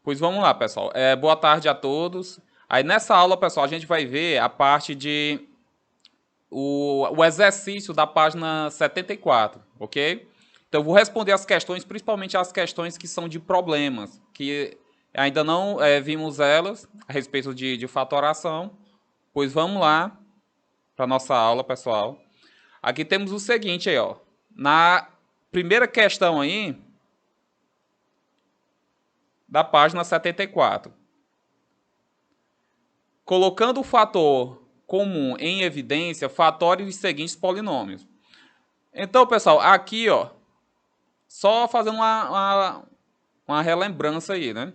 Pois vamos lá, pessoal. Boa tarde a todos. Aí nessa aula, pessoal, a gente vai ver a parte de o exercício da página 74, ok? Então eu vou responder as questões, principalmente as questões que são de problemas, que ainda não vimos elas a respeito de fatoração. Pois vamos lá para nossa aula, pessoal. Aqui temos o seguinte aí, ó. Na primeira questão aí, da página 74. Colocando o fator comum em evidência, fatore os seguintes polinômios. Então, pessoal, aqui, ó, só fazendo uma relembrança aí, né?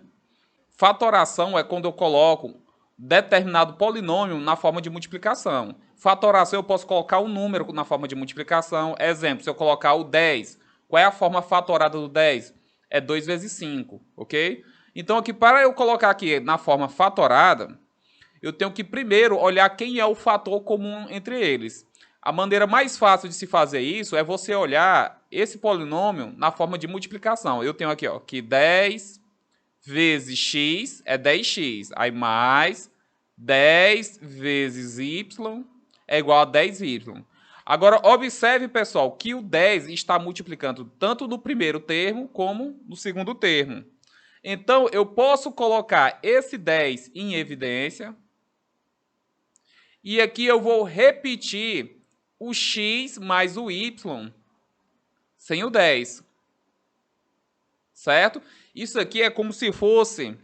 Fatoração é quando eu coloco determinado polinômio na forma de multiplicação. Fatoração eu posso colocar um número na forma de multiplicação. Exemplo, se eu colocar o 10, qual é a forma fatorada do 10? É 2 vezes 5, ok? Então, aqui, para eu colocar aqui na forma fatorada, eu tenho que primeiro olhar quem é o fator comum entre eles. A maneira mais fácil de se fazer isso é você olhar esse polinômio na forma de multiplicação. Eu tenho aqui, ó, que 10 vezes x é 10x. Aí mais 10 vezes y é igual a 10y. Agora, observe, pessoal, que o 10 está multiplicando tanto no primeiro termo como no segundo termo. Então, eu posso colocar esse 10 em evidência. E aqui eu vou repetir o x mais o y sem o 10. Certo? Isso aqui é como se fosse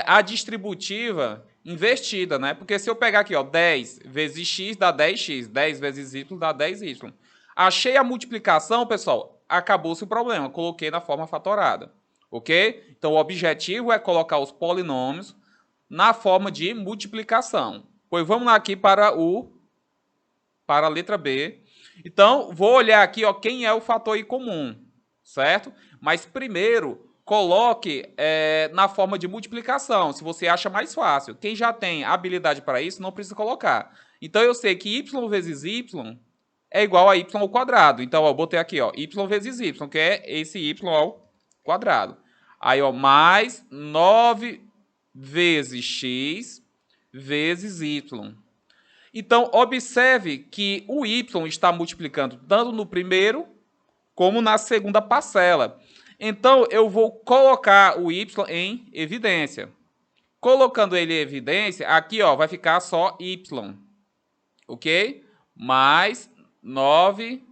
a distributiva invertida, né? Porque se eu pegar aqui, ó, 10 vezes x dá 10x, 10 vezes y dá 10y. Achei a multiplicação, pessoal, acabou-se o problema. Coloquei na forma fatorada, ok? Então, o objetivo é colocar os polinômios na forma de multiplicação. Pois vamos lá aqui para a letra B. Então, vou olhar aqui, ó, quem é o fator I comum, certo? Mas primeiro, coloque na forma de multiplicação, se você acha mais fácil. Quem já tem habilidade para isso, não precisa colocar. Então, eu sei que y vezes y é igual a y ao quadrado. Então, ó, eu botei aqui, ó, y vezes y, que é esse y ao quadrado. Aí, ó, mais 9 vezes x vezes y. Então, observe que o y está multiplicando tanto no primeiro como na segunda parcela. Então, eu vou colocar o y em evidência. Colocando ele em evidência, aqui ó, vai ficar só y. Ok? Mais 9x.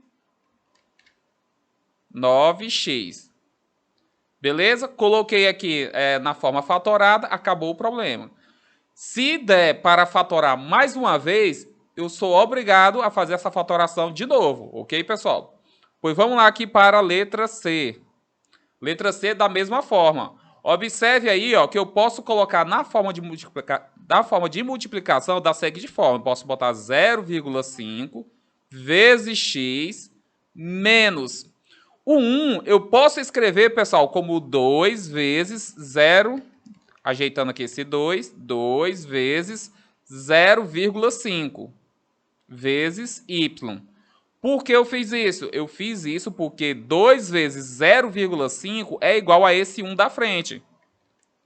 Beleza? Coloquei aqui na forma fatorada, acabou o problema. Se der para fatorar mais uma vez, eu sou obrigado a fazer essa fatoração de novo, ok, pessoal? Pois vamos lá aqui para a letra C. Letra C da mesma forma. Observe aí, ó, que eu posso colocar na forma de multiplicação da seguinte forma. Eu posso botar 0,5 vezes x menos o 1. Eu posso escrever, pessoal, como 2 vezes 0. Ajeitando aqui esse 2 vezes 0,5 vezes y. Por que eu fiz isso? Eu fiz isso porque 2 vezes 0,5 é igual a esse 1 da frente.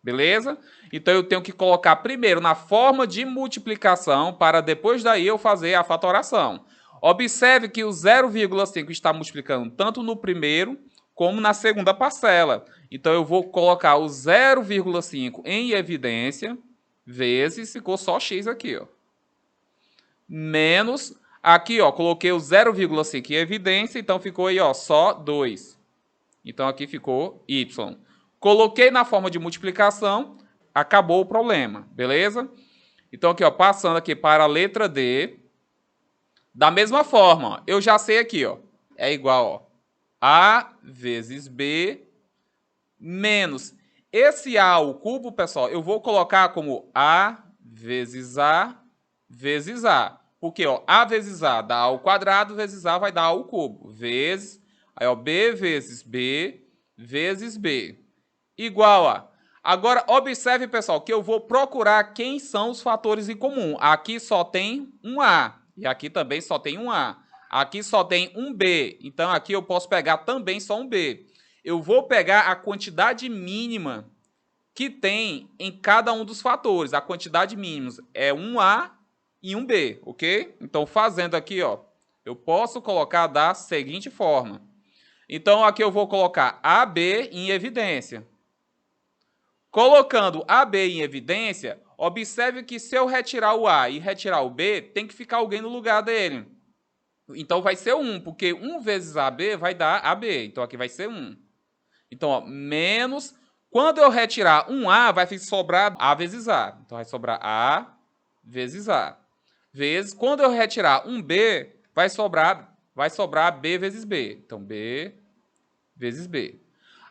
Beleza? Então, eu tenho que colocar primeiro na forma de multiplicação para depois daí eu fazer a fatoração. Observe que o 0,5 está multiplicando tanto no primeiro como na segunda parcela. Então, eu vou colocar o 0,5 em evidência, vezes, ficou só x aqui, ó. Menos, aqui, ó, coloquei o 0,5 em evidência, então ficou aí, ó, só 2. Então, aqui ficou y. Coloquei na forma de multiplicação, acabou o problema, beleza? Então, aqui, ó, passando aqui para a letra D. Da mesma forma, ó, eu já sei aqui, ó, é igual, ó, A vezes B menos esse A ao cubo, pessoal, eu vou colocar como A vezes A vezes A. Porque, ó, A vezes A dá A ao quadrado, vezes A vai dar A ao cubo. Vezes, aí, ó, B vezes B vezes B. Igual a... Agora, observe, pessoal, que eu vou procurar quem são os fatores em comum. Aqui só tem um A. E aqui também só tem um A. Aqui só tem um B. Então, aqui eu posso pegar também só um B. Eu vou pegar a quantidade mínima que tem em cada um dos fatores. A quantidade mínima é 1A e 1B, ok? Então, fazendo aqui, ó, eu posso colocar da seguinte forma. Então, aqui eu vou colocar AB em evidência. Colocando AB em evidência, observe que se eu retirar o A e retirar o B, tem que ficar alguém no lugar dele. Então, vai ser 1, porque 1 vezes AB vai dar AB. Então, aqui vai ser 1. Então, ó, menos... Quando eu retirar um A, vai sobrar A vezes A. Então, vai sobrar A vezes A. Vezes, quando eu retirar um B, vai sobrar B vezes B. Então, B vezes B.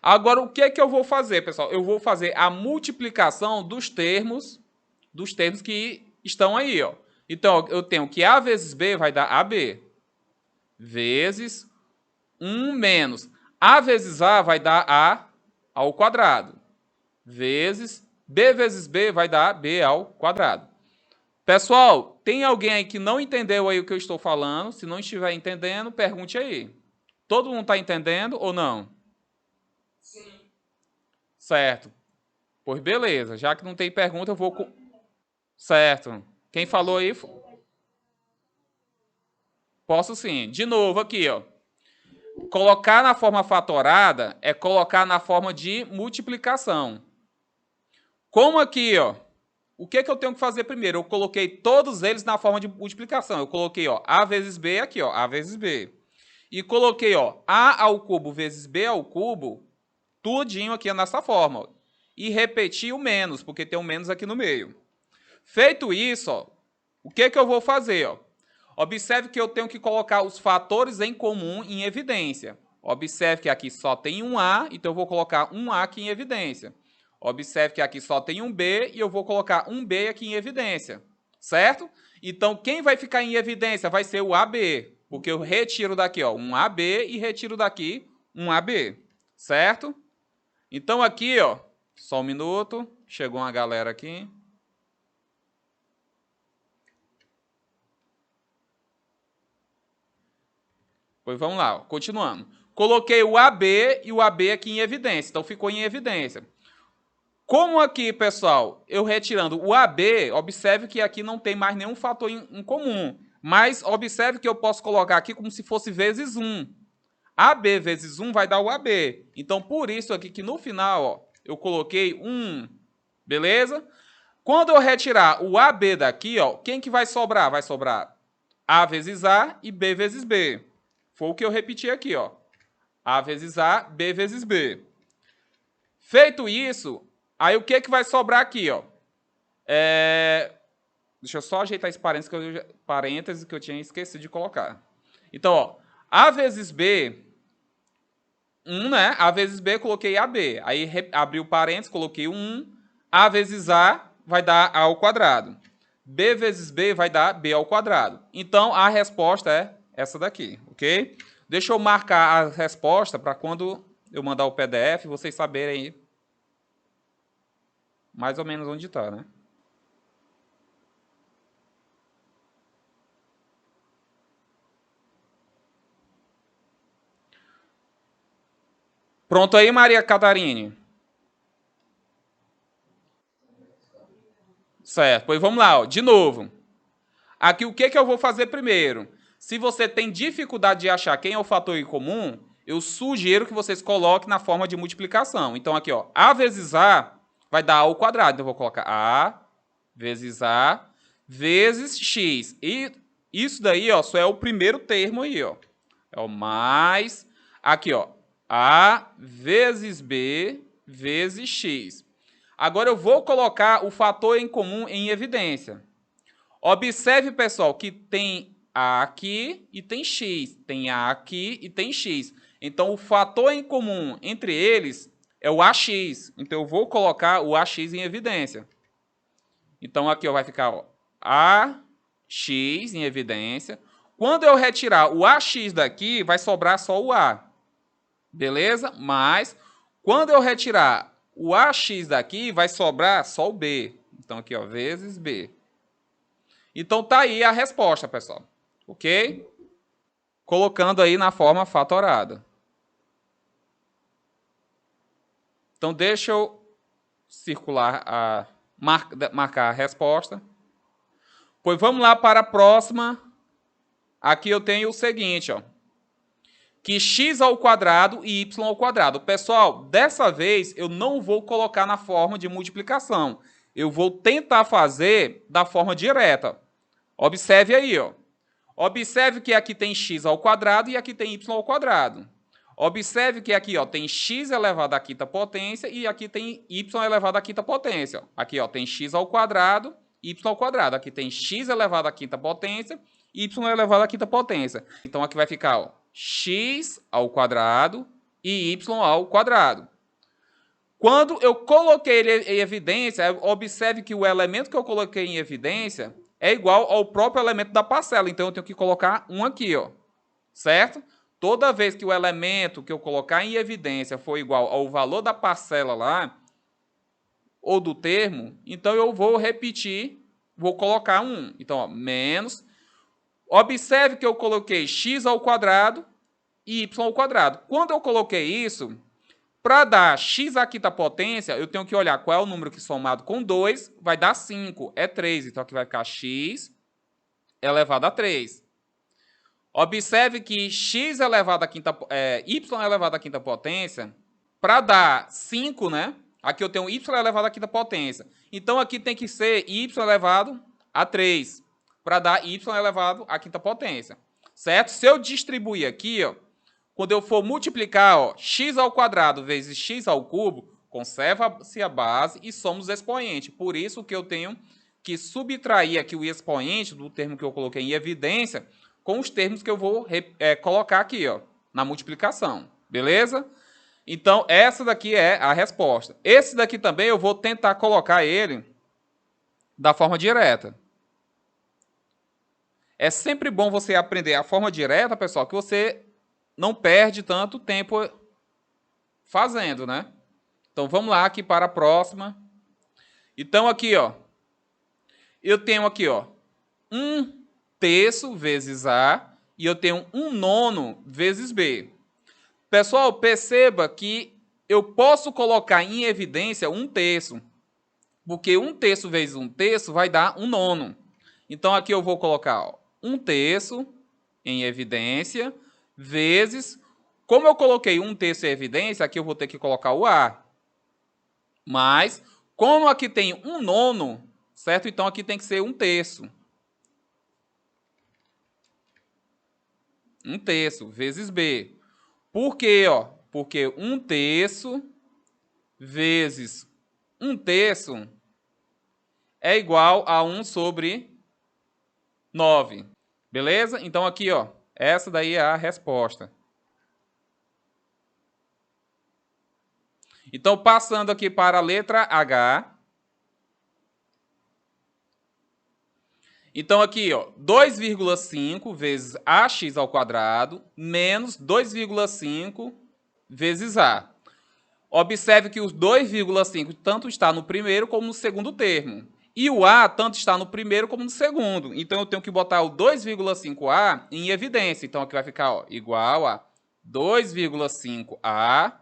Agora, o que é que eu vou fazer, pessoal? Eu vou fazer a multiplicação dos termos que estão aí, ó. Então, eu tenho que A vezes B vai dar AB. Vezes 1 menos. A vezes A vai dar A ao quadrado. Vezes B vezes B vai dar B ao quadrado. Pessoal, tem alguém aí que não entendeu aí o que eu estou falando? Se não estiver entendendo, pergunte aí. Todo mundo está entendendo ou não? Sim. Certo. Pois beleza. Já que não tem pergunta, eu vou... Certo. Quem falou aí? Posso sim. De novo aqui, ó. Colocar na forma fatorada é colocar na forma de multiplicação. Como aqui, ó. O que eu tenho que fazer primeiro? Eu coloquei todos eles na forma de multiplicação. Eu coloquei, ó, A vezes B aqui, ó, A vezes B. E coloquei, ó, A ao cubo vezes B ao cubo, tudinho aqui nessa forma. Ó. E repeti o menos, porque tem um menos aqui no meio. Feito isso, ó, o que eu vou fazer? Ó? Observe que eu tenho que colocar os fatores em comum em evidência. Observe que aqui só tem um A, então eu vou colocar um A aqui em evidência. Observe que aqui só tem um B e eu vou colocar um B aqui em evidência. Certo? Então, quem vai ficar em evidência vai ser o AB, porque eu retiro daqui ó, um AB e retiro daqui um AB. Certo? Então, aqui, ó, só um minuto, chegou uma galera aqui. Pois vamos lá, continuando. Coloquei o AB e o AB aqui em evidência, então ficou em evidência. Como aqui, pessoal, eu retirando o AB, observe que aqui não tem mais nenhum fator em comum. Mas observe que eu posso colocar aqui como se fosse vezes 1. AB vezes 1 vai dar o AB. Então, por isso aqui que no final, ó, eu coloquei 1. Beleza? Quando eu retirar o AB daqui, ó, quem que vai sobrar? Vai sobrar A vezes A e B vezes B. Foi o que eu repeti aqui, ó. A vezes A, B vezes B. Feito isso, aí o que vai sobrar aqui, ó? Deixa eu só ajeitar esse parêntese que eu tinha esquecido de colocar. Então, ó, A vezes B, 1, né? A vezes B, coloquei AB. Aí abri o parênteses, coloquei 1. A vezes A vai dar A ao quadrado. B vezes B vai dar B ao quadrado. Então, a resposta é essa daqui, ok? Deixa eu marcar a resposta para quando eu mandar o PDF, vocês saberem mais ou menos onde está, né? Pronto aí, Maria Catarine? Certo, pois vamos lá, ó. De novo. Aqui o que eu vou fazer primeiro? Se você tem dificuldade de achar quem é o fator em comum, eu sugiro que vocês coloquem na forma de multiplicação. Então aqui, ó, A vezes A vai dar A ao quadrado. Então eu vou colocar A vezes X. E isso daí, ó, só é o primeiro termo aí, ó. É o mais... Aqui, ó, A vezes B vezes X. Agora eu vou colocar o fator em comum em evidência. Observe, pessoal, que tem A aqui e tem X. Tem A aqui e tem X. Então, o fator em comum entre eles é o AX. Então, eu vou colocar o AX em evidência. Então, aqui ó, vai ficar ó, AX em evidência. Quando eu retirar o AX daqui, vai sobrar só o A. Beleza? Mas, quando eu retirar o AX daqui, vai sobrar só o B. Então, aqui, ó, vezes B. Então, tá aí a resposta, pessoal. Ok? Colocando aí na forma fatorada. Então, deixa eu circular, marcar a resposta. Pois vamos lá para a próxima. Aqui eu tenho o seguinte, ó. Que x ao quadrado e y ao quadrado. Pessoal, dessa vez eu não vou colocar na forma de multiplicação. Eu vou tentar fazer da forma direta. Observe aí, ó. Observe que aqui tem x ao quadrado e aqui tem y ao quadrado. Observe que aqui, ó, tem x elevado à quinta potência e aqui tem y elevado à quinta potência. Aqui, ó, tem x ao quadrado, y ao quadrado. Aqui tem x elevado à quinta potência, y elevado à quinta potência. Então aqui vai ficar, ó, x ao quadrado e y ao quadrado. Quando eu coloquei ele em evidência, observe que o elemento que eu coloquei em evidência é igual ao próprio elemento da parcela. Então eu tenho que colocar um aqui, ó, certo? Toda vez que o elemento que eu colocar em evidência for igual ao valor da parcela lá, ou do termo, então eu vou repetir, vou colocar 1. Então, ó, menos. Observe que eu coloquei x ao quadrado e y ao quadrado. Quando eu coloquei isso, para dar x à quinta potência, eu tenho que olhar qual é o número que somado com 2 vai dar 5, é 3. Então, aqui vai ficar x elevado a 3. Observe que x elevado a y elevado à quinta potência, para dar 5, né? Aqui eu tenho y elevado à quinta potência. Então, aqui tem que ser y elevado a 3, para dar y elevado à quinta potência. Certo? Se eu distribuir aqui, ó, quando eu for multiplicar, ó, x ao quadrado vezes x ao cubo, conserva-se a base e somos expoente. Por isso que eu tenho que subtrair aqui o expoente do termo que eu coloquei em evidência com os termos que eu vou colocar aqui, ó, na multiplicação. Beleza? Então, essa daqui é a resposta. Esse daqui também eu vou tentar colocar ele da forma direta. É sempre bom você aprender a forma direta, pessoal, que você não perde tanto tempo fazendo, né? Então, vamos lá aqui para a próxima. Então, aqui, ó, eu tenho aqui, ó, 1/3 vezes A e eu tenho 1/9 vezes B. Pessoal, perceba que eu posso colocar em evidência 1/3, porque 1/3 vezes 1/3 vai dar 1/9. Então, aqui eu vou colocar, ó, 1/3 em evidência, vezes, como eu coloquei 1/3 em evidência, aqui eu vou ter que colocar o A. Mas, como aqui tem 1/9, certo? Então, aqui tem que ser 1/3. 1/3 vezes B. Por quê? Ó? Porque 1/3 vezes 1/3 é igual a 1/9. Beleza? Então, aqui, ó, essa daí é a resposta. Então, passando aqui para a letra H. Então, aqui, ó, 2,5 vezes ax ao quadrado menos 2,5 vezes a. Observe que os 2,5 tanto está no primeiro como no segundo termo. E o a tanto está no primeiro como no segundo. Então, eu tenho que botar o 2,5a em evidência. Então, aqui vai ficar, ó, igual a 2,5a.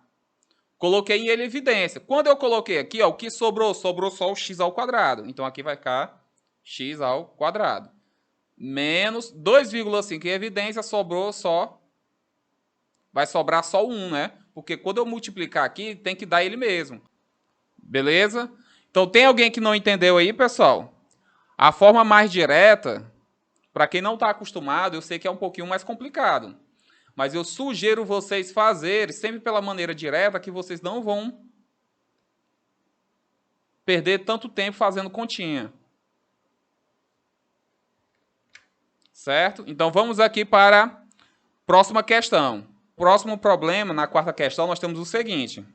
Coloquei em ele evidência. Quando eu coloquei aqui, ó, o que sobrou? Sobrou só o x ao quadrado. Então, aqui vai ficar x ao quadrado. Menos 2,5 em evidência, sobrou só... Vai sobrar só o 1, né? Porque quando eu multiplicar aqui, tem que dar ele mesmo. Beleza? Então, tem alguém que não entendeu aí, pessoal? A forma mais direta, para quem não está acostumado, eu sei que é um pouquinho mais complicado. Mas eu sugiro vocês fazerem sempre pela maneira direta, que vocês não vão perder tanto tempo fazendo continha. Certo? Então, vamos aqui para a próxima questão. Próximo problema, na quarta questão, nós temos o seguinte.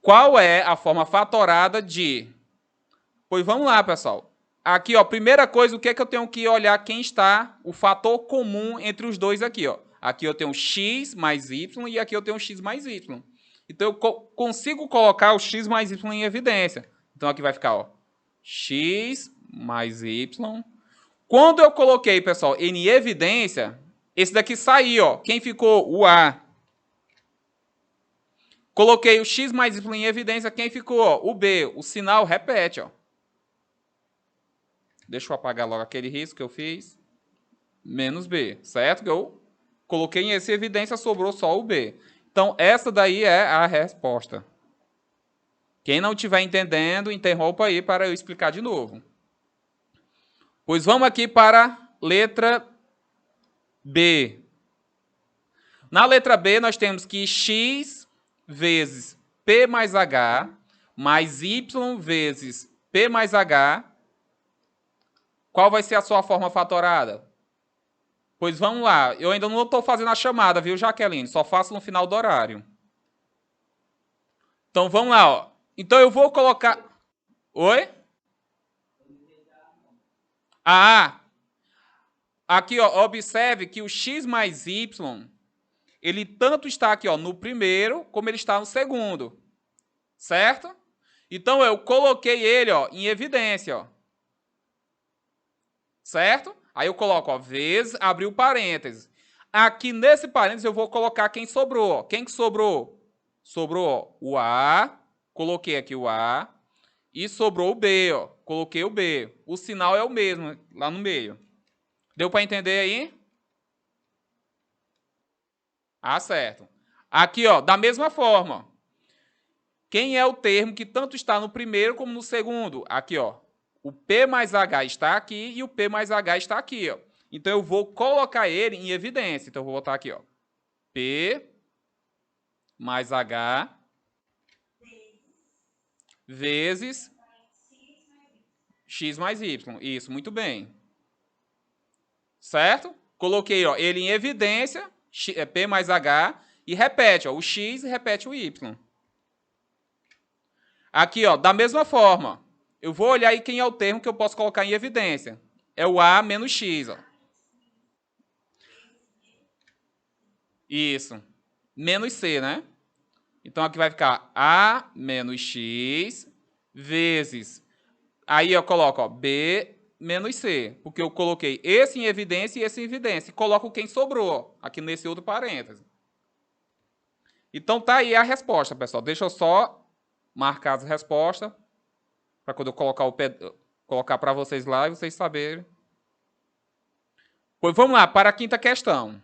Qual é a forma fatorada de... Pois vamos lá, pessoal. Aqui, ó, primeira coisa, o que é que eu tenho que olhar quem está o fator comum entre os dois aqui, ó. Aqui eu tenho x mais y e aqui eu tenho x mais y. Então, eu consigo colocar o x mais y em evidência. Então, aqui vai ficar, ó, x mais y. Quando eu coloquei, pessoal, em evidência, esse daqui saiu, ó. Quem ficou? O a. Coloquei o x mais y em evidência. Quem ficou? Ó, o b. O sinal repete. Ó. Deixa eu apagar logo aquele risco que eu fiz. Menos b, certo? Que eu coloquei em essa evidência, sobrou só o b. Então, essa daí é a resposta. Quem não estiver entendendo, interrompa aí para eu explicar de novo. Pois vamos aqui para a letra B. Na letra B, nós temos que x vezes P mais H mais Y vezes P mais H. Qual vai ser a sua forma fatorada? Pois vamos lá. Eu ainda não estou fazendo a chamada, viu, Jaqueline? Só faço no final do horário. Então, vamos lá. Ó. Então, eu vou colocar... Oi? Ah, aqui, ó, observe que o x mais y, ele tanto está aqui, ó, no primeiro, como ele está no segundo. Certo? Então, eu coloquei ele, ó, em evidência, ó. Certo? Aí eu coloco, ó, vezes, abriu parênteses. Aqui nesse parênteses eu vou colocar quem sobrou, ó. Quem que sobrou? Sobrou, ó, o A, coloquei aqui o A, e sobrou o B, ó. Coloquei o B. O sinal é o mesmo, lá no meio. Deu para entender aí? Ah, certo. Aqui, ó, da mesma forma. Quem é o termo que tanto está no primeiro como no segundo? Aqui, ó. O P mais H está aqui e o P mais H está aqui, ó. Então, eu vou colocar ele em evidência. Então, eu vou botar aqui, ó. P mais H vezes x mais y. Isso, muito bem. Certo? Coloquei, ó, ele em evidência, P mais H, e repete, ó, o x e repete o y. Aqui, ó, da mesma forma, eu vou olhar aí quem é o termo que eu posso colocar em evidência. É o A menos X, ó. Isso. Menos C, né? Então, aqui vai ficar A menos X vezes... Aí eu coloco, ó, B menos C, porque eu coloquei esse em evidência e esse em evidência. E coloco quem sobrou, ó, aqui nesse outro parêntese. Então, tá aí a resposta, pessoal. Deixa eu só marcar as respostas, para quando eu colocar para vocês lá e vocês saberem. Pois vamos lá, para a quinta questão.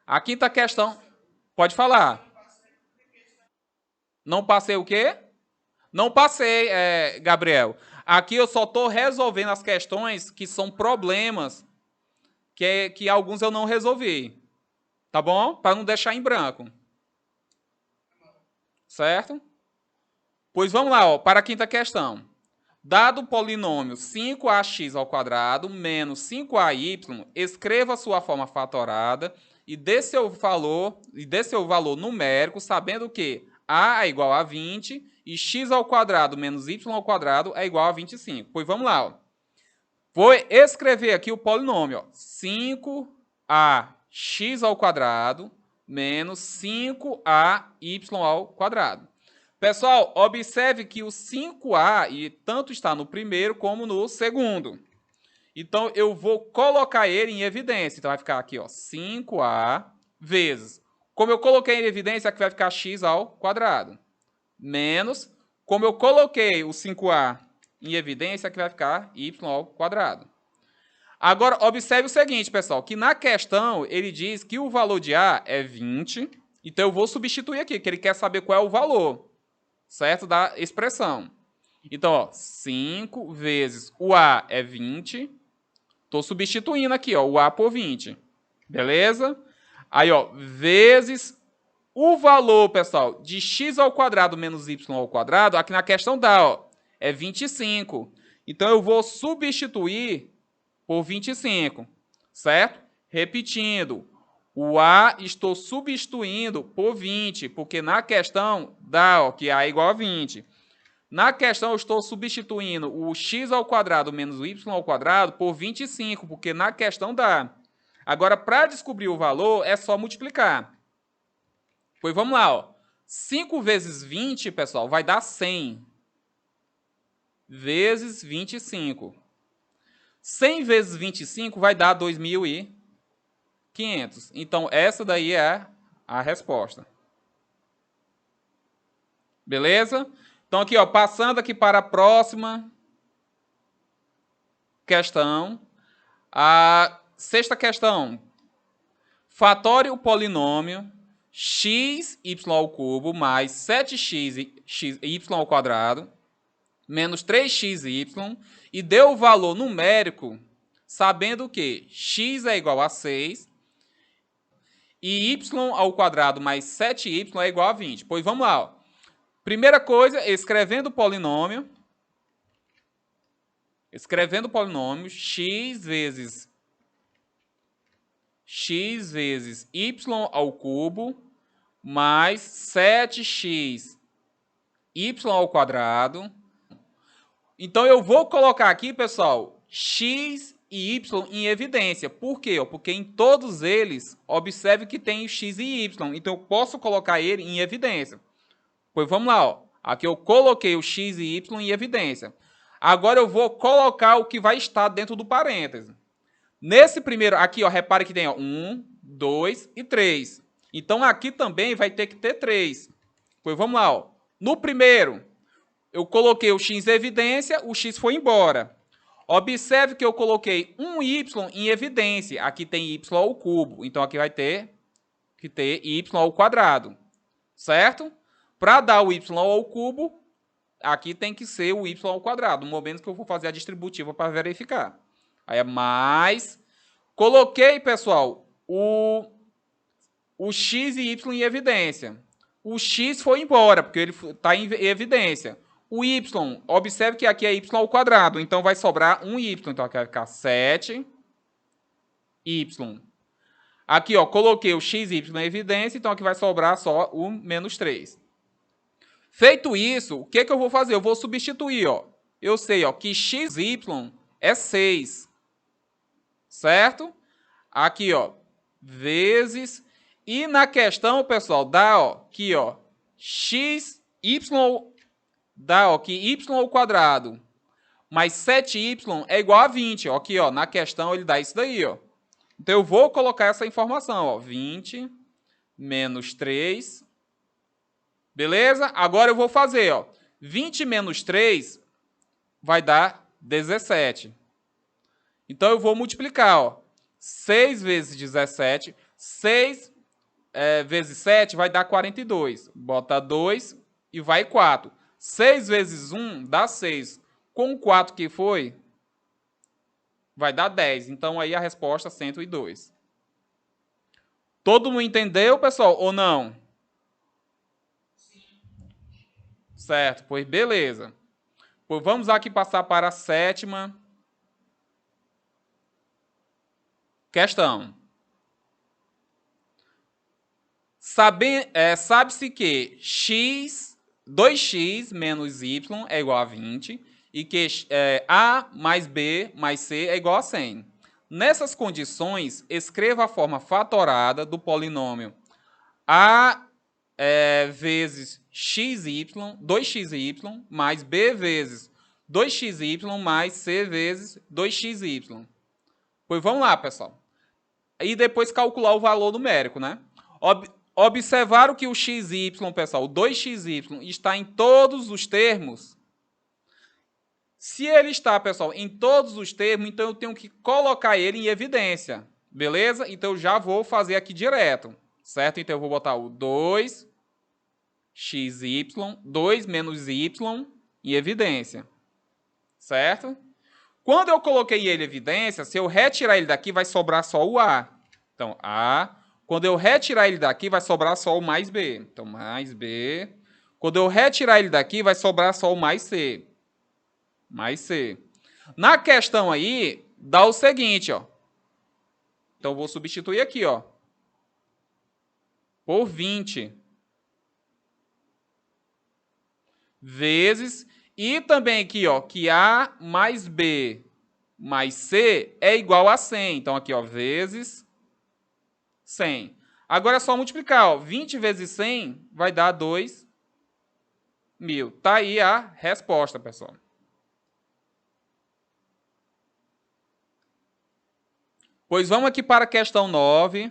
A quinta questão, pode falar. Não passei o quê? Não passei, Gabriel. Aqui eu só estou resolvendo as questões que são problemas que alguns eu não resolvi. Tá bom? Para não deixar em branco. Certo? Pois vamos lá, ó, para a quinta questão. Dado o polinômio 5ax ao quadrado menos 5ay, escreva sua forma fatorada e dê seu valor numérico, sabendo que a é igual a 20 e x ao quadrado menos y ao quadrado é igual a 25. Pois vamos lá. Ó. Vou escrever aqui o polinômio. Ó. 5ax ao quadrado menos 5ay ao quadrado. Pessoal, observe que o 5A tanto está no primeiro como no segundo. Então, eu vou colocar ele em evidência. Então, vai ficar aqui, ó, 5A vezes. Como eu coloquei em evidência, aqui vai ficar x ao quadrado. Menos, como eu coloquei o 5A em evidência, aqui vai ficar y ao quadrado. Agora, observe o seguinte, pessoal, que na questão, ele diz que o valor de A é 20. Então, eu vou substituir aqui, que ele quer saber qual é o valor. Certo? Da expressão. Então, ó, 5 vezes o A é 20. Estou substituindo aqui, ó, o A por 20. Beleza? Aí, ó, vezes o valor, pessoal, de x ao quadrado menos y ao quadrado, aqui na questão dá, ó, é 25. Então, eu vou substituir por 25. Certo? Repetindo. O A estou substituindo por 20, porque na questão dá ó, que A é igual a 20. Na questão eu estou substituindo o x ao quadrado menos o y ao quadrado por 25, porque na questão dá. Agora, para descobrir o valor, é só multiplicar. Pois vamos lá. Ó. 5 vezes 20, pessoal, vai dar 100. Vezes 25. 100 vezes 25 vai dar 2.500. Então, essa daí é a resposta. Beleza? Então, aqui, ó, passando aqui para a próxima questão. A sexta questão. Fatório o polinômio xy ao cubo mais 7x y ao quadrado menos 3xy e deu o valor numérico sabendo que x é igual a 6 e y ao quadrado mais 7y é igual a 20. Pois vamos lá. Ó. Primeira coisa, escrevendo o polinômio x vezes y ao cubo mais 7x y ao quadrado. Então, eu vou colocar aqui, pessoal, x e y em evidência. Por quê? Porque em todos eles, observe que tem x e y. Então, eu posso colocar ele em evidência. Pois vamos lá. Ó. Aqui eu coloquei o x e y em evidência. Agora, eu vou colocar o que vai estar dentro do parêntese. Nesse primeiro, aqui, ó, repare que tem 1, 2 e 3. Então, aqui também vai ter que ter 3. Pois vamos lá. Ó. No primeiro, eu coloquei o x em evidência, o x foi embora. Observe que eu coloquei um y em evidência. Aqui tem y ao cubo. Então, aqui vai ter que ter y ao quadrado. Certo? Para dar o y ao cubo, aqui tem que ser o y ao quadrado. No momento que eu vou fazer a distributiva para verificar. Aí é mais. Coloquei, pessoal, o x e y em evidência. O x foi embora, porque ele está em evidência. O y, observe que aqui é y ao quadrado, então vai sobrar um y. Então aqui vai ficar 7y. Aqui, ó, coloquei o x e y na evidência, então aqui vai sobrar só o menos 3. Feito isso, o que eu vou fazer? Eu vou substituir, ó. Eu sei, ó, que xy é 6. Certo? Aqui, ó, vezes. E na questão, pessoal, dá, ó, que, ó, dá, ó, que y ao quadrado mais 7y é igual a 20. Ó, aqui, ó, na questão ele dá isso daí, ó. Então eu vou colocar essa informação, ó, 20 menos 3. Beleza? Agora eu vou fazer, ó, 20 menos 3 vai dar 17. Então eu vou multiplicar, ó, 6 vezes 17, 6 vezes 7 vai dar 42. Bota 2 e vai 4. 6 vezes 1 dá 6. Com 4 que foi, vai dar 10. Então, aí a resposta é 102. Todo mundo entendeu, pessoal, ou não? Sim. Certo, pois beleza. Pois vamos aqui passar para a sétima questão. Sabe-se que 2x menos y é igual a 20 e que a mais b mais c é igual a 100. Nessas condições, escreva a forma fatorada do polinômio a vezes xy, 2xy, mais b vezes 2xy mais c vezes 2xy. Pois vamos lá, pessoal. E depois calcular o valor numérico, né? Observaram que o xy, pessoal, o 2xy está em todos os termos. Se ele está, pessoal, em todos os termos, então eu tenho que colocar ele em evidência. Beleza? Então eu já vou fazer aqui direto. Certo? Então eu vou botar o 2xy, 2 menos y em evidência. Certo? Quando eu coloquei ele em evidência, se eu retirar ele daqui, vai sobrar só o A. Então, A. Quando eu retirar ele daqui, vai sobrar só o mais B. Então, mais B. Quando eu retirar ele daqui, vai sobrar só o mais C. Mais C. Na questão aí, dá o seguinte, ó. Então, eu vou substituir aqui, ó. Por 20. Vezes. E também aqui, ó, que A mais B mais C é igual a 100. Então, aqui, ó, vezes 100. Agora é só multiplicar, ó. 20 vezes 100 vai dar 2.000. Tá aí a resposta, pessoal. Pois vamos aqui para a questão 9.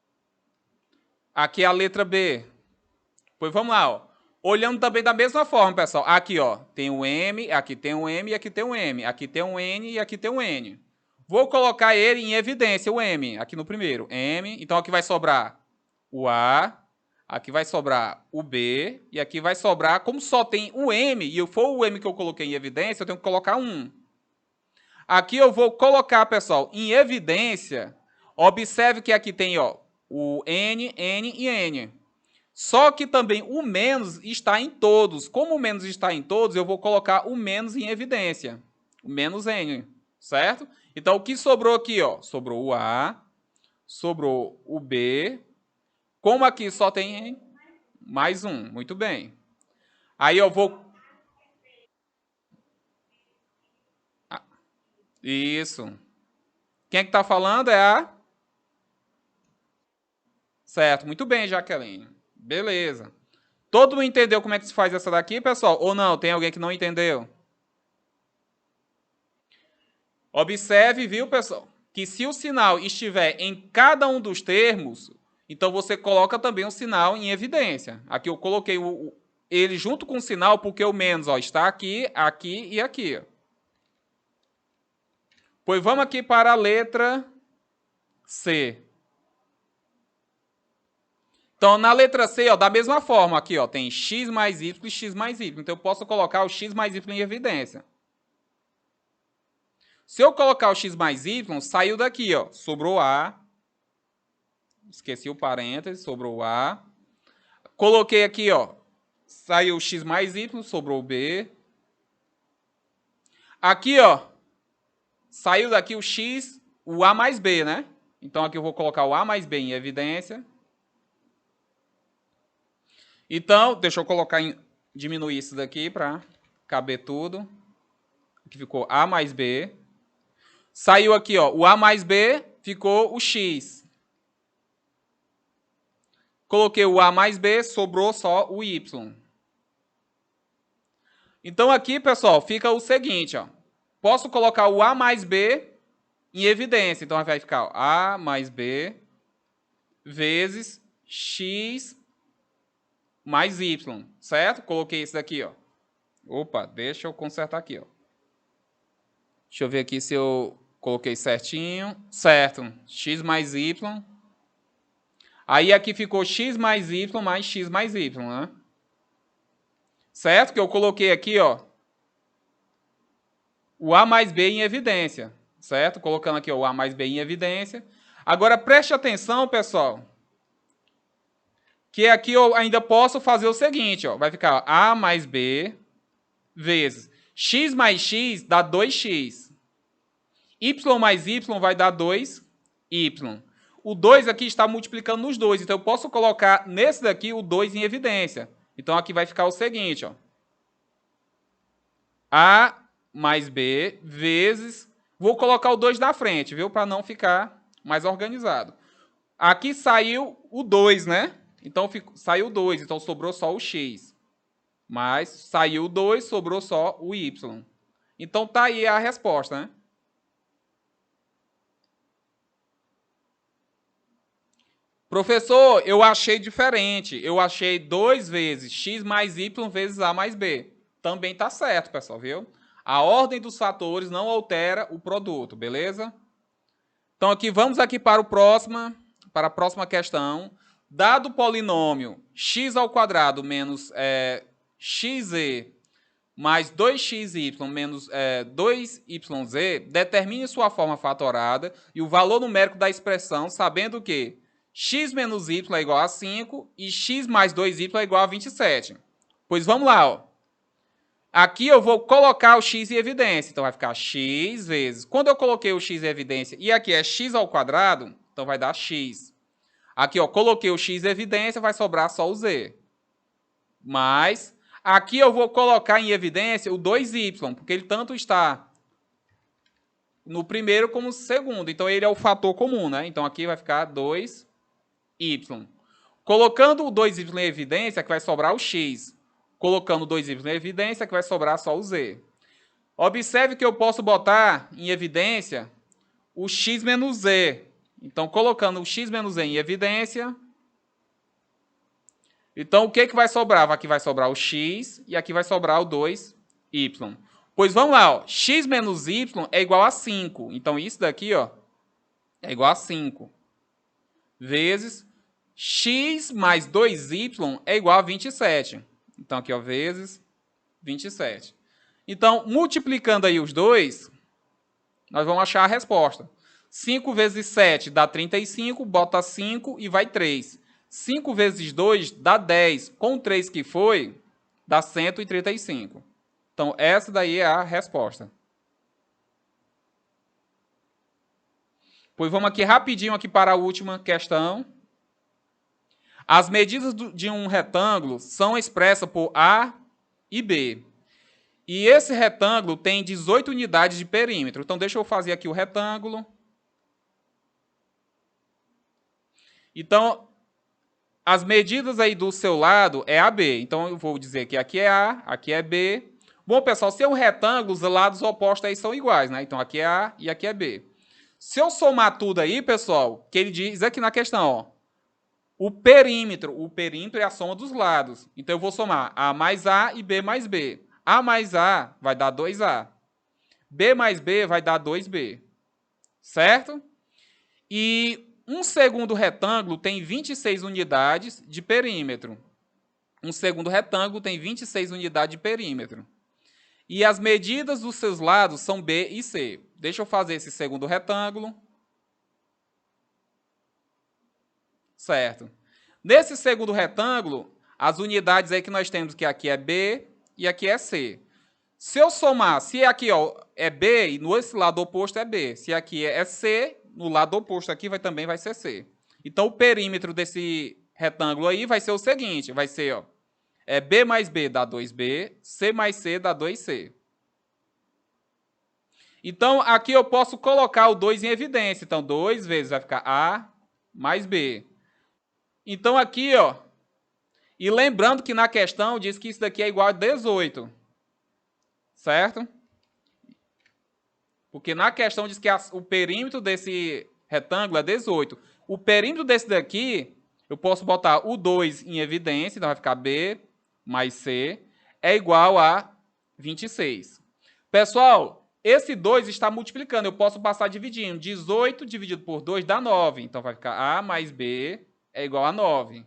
Aqui é a letra B. Pois vamos lá, ó. Olhando também da mesma forma, pessoal. Aqui, ó, tem um M, aqui tem um M e aqui tem um M. Aqui tem um N e aqui tem um N. Vou colocar ele em evidência, o M, aqui no primeiro. M, então aqui vai sobrar o A, aqui vai sobrar o B, e aqui vai sobrar, como só tem o M, e foi o M que eu coloquei em evidência, eu tenho que colocar 1. Aqui eu vou colocar, pessoal, em evidência. Observe que aqui tem, ó, o N, N e N. Só que também o menos está em todos. Como o menos está em todos, eu vou colocar o menos em evidência. O menos N, certo? Então, o que sobrou aqui, ó? Sobrou o A, sobrou o B. Como aqui só tem mais um, muito bem. Aí eu vou... Isso. Quem é que está falando? É a... Certo, muito bem, Jaqueline. Beleza. Todo mundo entendeu como é que se faz essa daqui, pessoal? Ou não? Tem alguém que não entendeu? Observe, viu, pessoal, que se o sinal estiver em cada um dos termos, então você coloca também um sinal em evidência. Aqui eu coloquei ele junto com o sinal porque o menos, ó, está aqui, aqui e aqui. Pois vamos aqui para a letra C. Então, na letra C, ó, da mesma forma, aqui, ó, tem x mais y e x mais y. Então, eu posso colocar o x mais y em evidência. Se eu colocar o x mais y, saiu daqui, ó, sobrou A. Esqueci o parênteses, sobrou A. Coloquei aqui, ó, saiu o x mais y, sobrou B. Aqui, ó, saiu daqui o x, o A mais B, né? Então, aqui eu vou colocar o A mais B em evidência. Então, deixa eu colocar diminuir isso daqui para caber tudo. Aqui ficou A mais B. Saiu aqui, ó, o A mais B, ficou o X. Coloquei o A mais B, sobrou só o Y. Então, aqui, pessoal, fica o seguinte, ó. Posso colocar o A mais B em evidência. Então, vai ficar ó, A mais B vezes X mais Y, certo? Coloquei isso daqui, ó. Opa, deixa eu consertar aqui, ó. Deixa eu ver aqui se eu coloquei certinho. Certo, X mais Y. Aí aqui ficou X mais Y mais X mais Y, né? Certo? Que eu coloquei aqui, ó, o A mais B em evidência, certo? Colocando aqui ó, o A mais B em evidência. Agora, preste atenção, pessoal, que aqui eu ainda posso fazer o seguinte, ó, vai ficar ó, A mais B vezes X mais X dá 2X. Y mais Y vai dar 2Y. O 2 aqui está multiplicando nos dois, então eu posso colocar nesse daqui o 2 em evidência. Então, aqui vai ficar o seguinte, ó. A mais B vezes... Vou colocar o 2 na frente, viu? Para não ficar mais organizado. Aqui saiu o 2, né? Então, saiu o 2, então sobrou só o X. Mas saiu o 2, sobrou só o Y. Então, tá aí a resposta, né? Professor, eu achei diferente. Eu achei 2 vezes x mais y vezes a mais b. Também tá certo, pessoal, viu? A ordem dos fatores não altera o produto, beleza? Então, aqui vamos aqui para a próxima questão. Dado o polinômio x ao quadrado menos xe mais 2xy menos 2yz, determine sua forma fatorada e o valor numérico da expressão, sabendo que x menos y é igual a 5 e x mais 2y é igual a 27. Pois vamos lá, ó. Aqui eu vou colocar o x em evidência, então vai ficar x vezes... Quando eu coloquei o x em evidência e aqui é x ao quadrado, então vai dar x. Aqui, ó, coloquei o x em evidência, vai sobrar só o z. Mas aqui eu vou colocar em evidência o 2y, porque ele tanto está no primeiro como no segundo. Então, ele é o fator comum, né? Então, aqui vai ficar 2y. Colocando o 2y em evidência, que vai sobrar o x. Colocando o 2y em evidência, que vai sobrar só o z. Observe que eu posso botar em evidência o x menos z. Então, colocando o x menos z em evidência, Então, o que, que vai sobrar? Aqui vai sobrar o x e aqui vai sobrar o 2y. Pois vamos lá, ó. X menos y é igual a 5. Então, isso daqui, ó, é igual a 5. Vezes x mais 2y é igual a 27. Então, aqui, ó, vezes 27. Então, multiplicando aí os dois, nós vamos achar a resposta. 5 vezes 7 dá 35, bota 5 e vai 3. 5 vezes 2 dá 10. Com 3 que foi, dá 135. Então, essa daí é a resposta. Pois vamos aqui rapidinho aqui para a última questão. As medidas de um retângulo são expressas por A e B. E esse retângulo tem 18 unidades de perímetro. Então, deixa eu fazer aqui o retângulo. Então, as medidas aí do seu lado é AB. Então, eu vou dizer que aqui é A, aqui é B. Bom, pessoal, se é um retângulo, os lados opostos aí são iguais, né? Então, aqui é A e aqui é B. Se eu somar tudo aí, pessoal, que ele diz aqui na questão, ó, o perímetro é a soma dos lados. Então, eu vou somar A mais A e B mais B. A mais A vai dar 2A. B mais B vai dar 2B. Certo? E um segundo retângulo tem 26 unidades de perímetro. Um segundo retângulo tem 26 unidades de perímetro. E as medidas dos seus lados são B e C. Deixa eu fazer esse segundo retângulo. Certo. Nesse segundo retângulo, as unidades aí que nós temos, que aqui é B e aqui é C. Se eu somar, se aqui ó, é B e no esse lado oposto é B. Se aqui é C, no lado oposto aqui também vai ser C. Então, o perímetro desse retângulo aí vai ser o seguinte, vai ser, ó, B mais B dá 2B, C mais C dá 2C. Então, aqui eu posso colocar o 2 em evidência. Então, 2 vezes vai ficar A mais B. Então, aqui, ó, e lembrando que na questão diz que isso daqui é igual a 18. Certo? Porque na questão diz que o perímetro desse retângulo é 18. O perímetro desse daqui, eu posso botar o 2 em evidência, então vai ficar B mais C, é igual a 26. Pessoal, esse 2 está multiplicando, eu posso passar dividindo. 18 dividido por 2 dá 9, então vai ficar A mais B é igual a 9.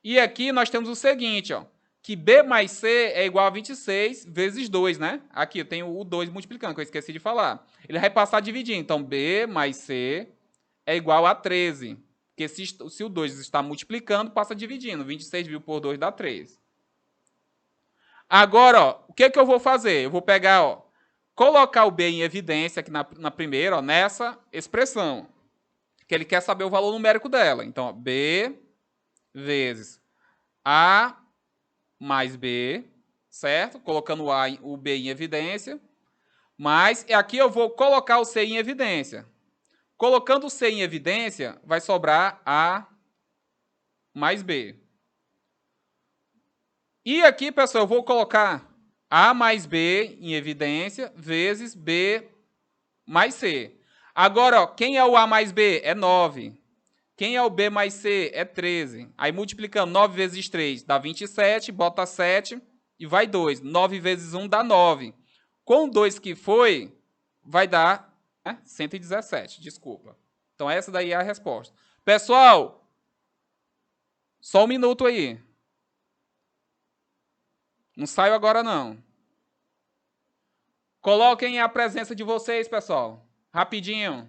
E aqui nós temos o seguinte, ó, que B mais C é igual a 26 vezes 2, né? Aqui eu tenho o 2 multiplicando, que eu esqueci de falar. Ele vai passar dividindo. Então, B mais C é igual a 13. Porque se o 2 está multiplicando, passa dividindo. 26 dividido por 2 dá 13. Agora, ó, o que eu vou fazer? Eu vou pegar, ó, colocar o B em evidência aqui na primeira, ó, nessa expressão. Que ele quer saber o valor numérico dela. Então, ó, B vezes A mais B, certo? Colocando o B em evidência. Mas aqui eu vou colocar o C em evidência. Colocando o C em evidência, vai sobrar A mais B. E aqui, pessoal, eu vou colocar A mais B em evidência vezes B mais C. Agora, ó, quem é o A mais B? É 9. Quem é o B mais C? É 13. Aí, multiplicando 9 vezes 3 dá 27, bota 7 e vai 2. 9 vezes 1 dá 9. Com 2 que foi, vai dar 117, desculpa. Então, essa daí é a resposta. Pessoal, só um minuto aí. Não saio agora, não. Coloquem a presença de vocês, pessoal. Rapidinho.